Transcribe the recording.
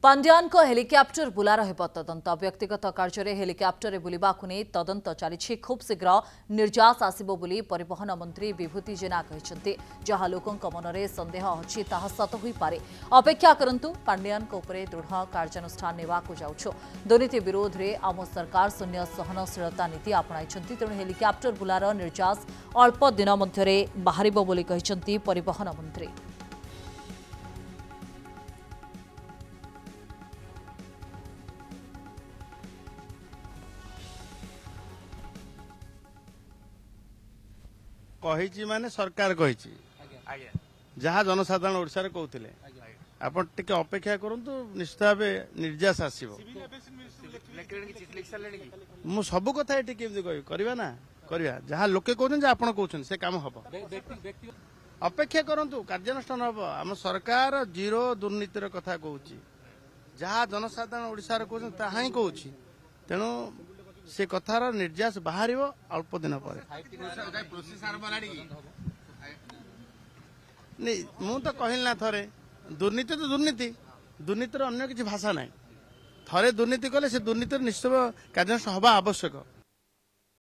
पांड्यान को हेलिकॉप्टर बुलार हेब तदंत व्यक्तिगत कार्य हेलिकॉप्टर बुलवा नहीं तदंत चली खूब शीघ्र निर्जास आसब परिवहन मंत्री विभूति जेना कहते जहाँ लोकों मन में सन्देह अच्छी ताहा सत हो पारे अपेक्षा करंतु पांड्यान दृढ़ कार्यानुष्ठान नेवाकु जाउछो। दुर्नीति विरोध में आम सरकार शून्य सहनशीलता नीति आपणाई तेणु हेलिकॉप्टर बुलार निर्जास अल्प दिन मध्य बाहर परिवहन मंत्री। कही माने सरकार कही जहाँ जनसाधारण ओडिशा रे कहते आपण टिके अपेक्षा करंतु निश्चित भाव निर्यास आसीबो। मु सब कथा एठी केमि कहि करबा ना करबा जहाँ लोके कहउछन जे आपण कहउछन से काम हबो अपेक्षा करंतु कार्यानुष्ठान हबो। आम सरकार जीरो दुर्नीतिर कथा कहउची जहाँ जनसाधारण ओडिशा रे कहउछन ताहा ही कहउची तेणु से कथार निर्यास बाहर अल्प दिन पर नहीं मु तो कहल ना थरे दुर्नीति तो दुर्नीति दुर्नीतिर अन्य किसी भाषा ना थरे दुर्नीति कले से दुर्नीतिर निश्चित कार्यानुष्ठान हवा आवश्यक।